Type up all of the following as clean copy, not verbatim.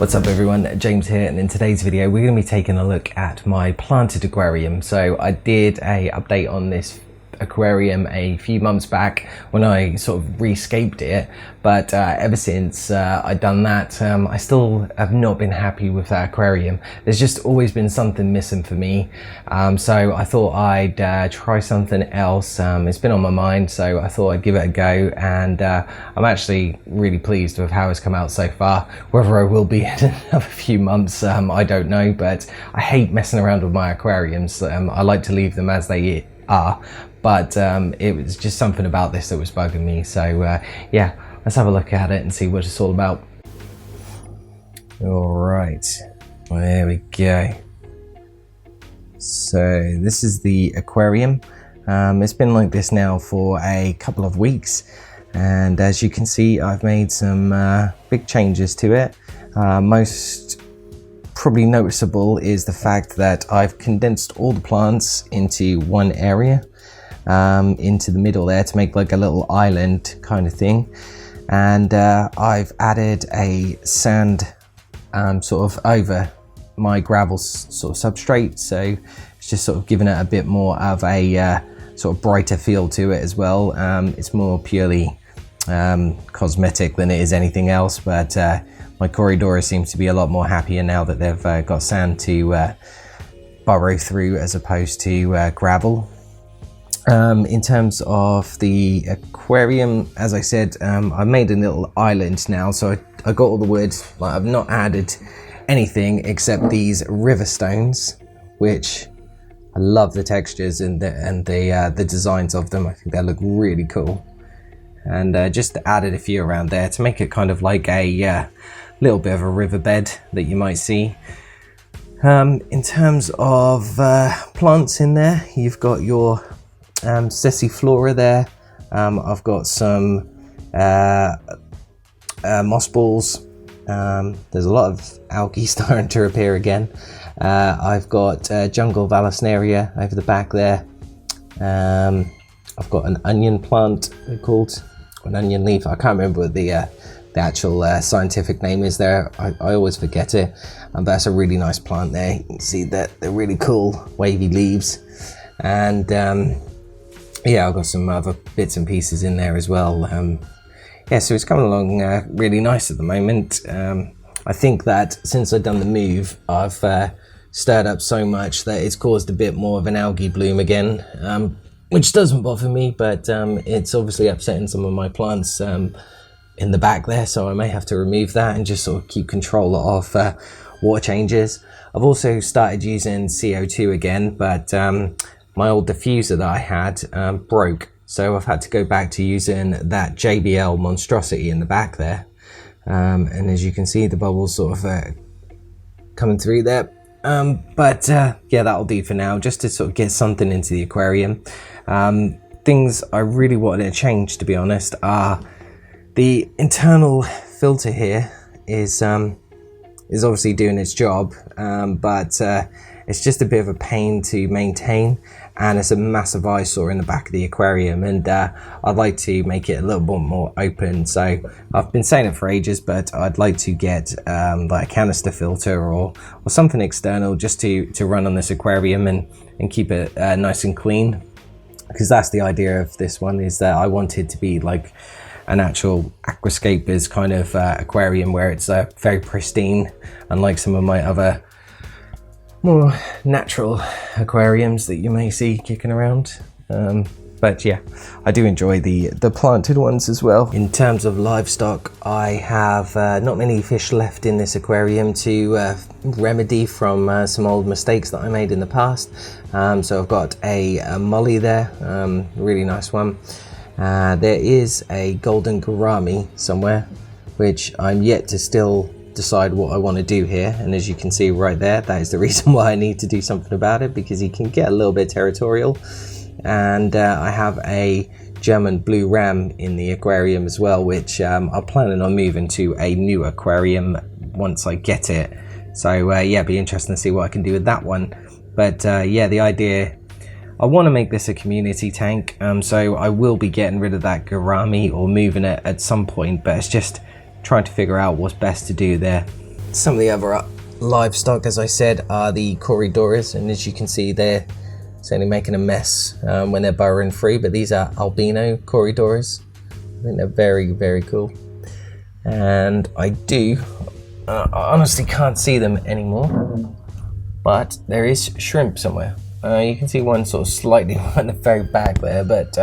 What's up everyone, James here, and in today's video we're going to be taking a look at my planted aquarium. So I did a update on this aquarium a few months back when I sort of re-scaped it, but ever since I've done that, I still have not been happy with that aquarium. There's just always been something missing for me, so I thought I'd try something else. It's been on my mind, so I thought I'd give it a go, and I'm actually really pleased with how it's come out so far. Whether I will be in another few months, I don't know, but I hate messing around with my aquariums. I like to leave them as they are, but it was just something about this that was bugging me. So yeah, let's have a look at it and see what it's all about. All right, well, there we go. So this is the aquarium. It's been like this now for a couple of weeks, and as you can see, I've made some big changes to it. Most probably noticeable is the fact that I've condensed all the plants into one area, into the middle there, to make like a little island kind of thing. And I've added a sand sort of over my gravel sort of substrate, so it's just sort of giving it a bit more of a sort of brighter feel to it as well. It's more purely cosmetic than it is anything else, but my Corridora seems to be a lot more happier now that they've got sand to burrow through as opposed to gravel. In terms of the aquarium, as I said, I've made a little island now, so I got all the wood. Like, I've not added anything except these river stones, which I love the textures and the designs of them. I think they look really cool, and just added a few around there to make it kind of like a little bit of a riverbed that you might see. In terms of plants in there, you've got your Flora there. I've got some moss balls. There's a lot of algae starting to appear again. I've got jungle vallisneria over the back there. I've got an onion plant called an onion leaf. I can't remember what the actual scientific name is there. I always forget it. And that's a really nice plant there. You can see that they're really cool wavy leaves. And yeah, I've got some other bits and pieces in there as well. Yeah, so it's coming along really nice at the moment. I think that since I've done the move, I've stirred up so much that it's caused a bit more of an algae bloom again, which doesn't bother me, but it's obviously upsetting some of my plants in the back there, so I may have to remove that and just sort of keep control of water changes. I've also started using CO2 again, but my old diffuser that I had broke, so I've had to go back to using that JBL monstrosity in the back there. And as you can see, the bubbles sort of coming through there. But yeah, that'll do for now, just to sort of get something into the aquarium. Things I really wanted to change, to be honest, are the internal filter here is obviously doing its job, but it's just a bit of a pain to maintain, and it's a massive eyesore in the back of the aquarium, and I'd like to make it a little bit more open. So I've been saying it for ages, but I'd like to get like a canister filter or something external just to run on this aquarium and keep it nice and clean, because that's the idea of this one, is that I want it to be like an actual aquascape kind of aquarium, where it's very pristine, unlike some of my other more natural aquariums that you may see kicking around. But yeah, I do enjoy the planted ones as well. In terms of livestock, I have not many fish left in this aquarium to remedy from some old mistakes that I made in the past. So I've got a molly there, really nice one. There is a golden gourami somewhere, which I'm yet to still decide what I want to do here, and as you can see right there, that is the reason why I need to do something about it, because he can get a little bit territorial. And I have a German blue ram in the aquarium as well, which I'm planning on moving to a new aquarium once I get it. So yeah, it'd be interesting to see what I can do with that one. But yeah, the idea, I want to make this a community tank, so I will be getting rid of that gourami or moving it at some point, but it's just trying to figure out what's best to do there. Some of the other livestock, as I said, are the corridors, and as you can see, they're certainly making a mess when they're burrowing through, but these are albino corridors. I think they're very, very cool. And I honestly can't see them anymore, but there is shrimp somewhere. You can see one sort of slightly on the very back there, but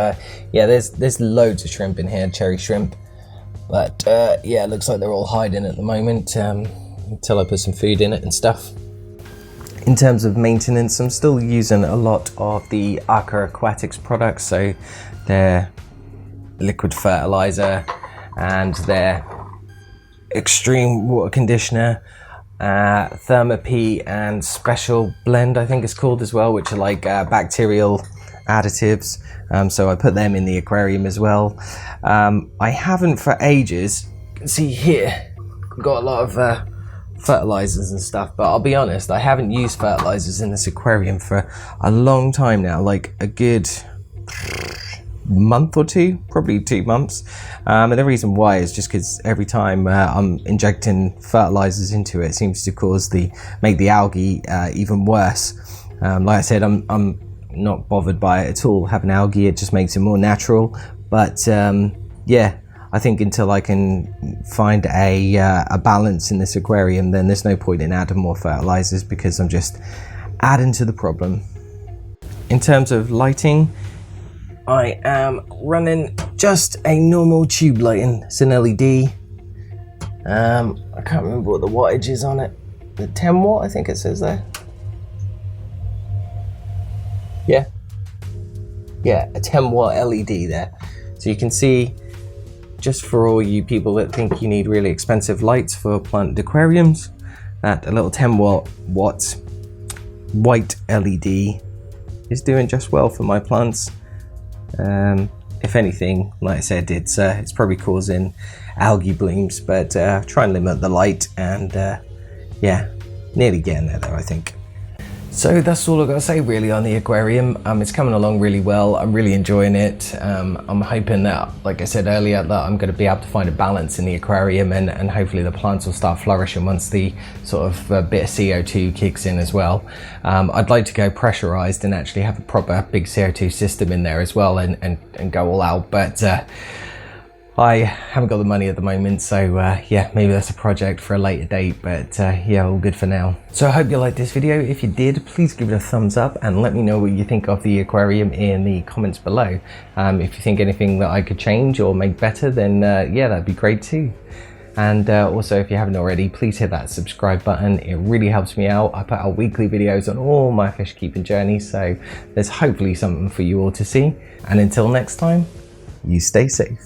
yeah, there's loads of shrimp in here, cherry shrimp. But yeah, it looks like they're all hiding at the moment until I put some food in it and stuff. In terms of maintenance, I'm still using a lot of the Aqua Aquatics products, so their liquid fertilizer and their extreme water conditioner, Thermopy and special blend, I think it's called as well, which are like bacterial additives. So I put them in the aquarium as well. I haven't for ages. You can see here, I've got a lot of fertilizers and stuff, but I'll be honest, I haven't used fertilizers in this aquarium for a long time now, like a good month or two, probably 2 months. And the reason why is just because every time I'm injecting fertilizers into it, it seems to make the algae even worse. Like I said, I'm not bothered by it at all, having algae. It just makes it more natural. But yeah, I think until I can find a balance in this aquarium, then there's no point in adding more fertilizers, because I'm just adding to the problem. In terms of lighting, I am running just a normal tube lighting. It's an LED. I can't remember what the wattage is on it. The 10 watt, I think it says there. Yeah, a 10 watt LED there. So you can see, just for all you people that think you need really expensive lights for planted aquariums, that a little 10 watt white LED is doing just well for my plants. If anything, like I said, it's probably causing algae blooms, but try and limit the light, and yeah, nearly getting there though, I think. So that's all I've got to say really on the aquarium. It's coming along really well. I'm really enjoying it. I'm hoping that, like I said earlier, that I'm going to be able to find a balance in the aquarium, and hopefully the plants will start flourishing once the sort of bit of CO2 kicks in as well. I'd like to go pressurized and actually have a proper big CO2 system in there as well, and go all out, but I haven't got the money at the moment, so yeah, maybe that's a project for a later date, but yeah, all good for now. So I hope you liked this video. If you did, please give it a thumbs up and let me know what you think of the aquarium in the comments below. If you think anything that I could change or make better, then yeah, that'd be great too. And also, if you haven't already, please hit that subscribe button. It really helps me out. I put out weekly videos on all my fish keeping journeys, so there's hopefully something for you all to see. And until next time, you stay safe.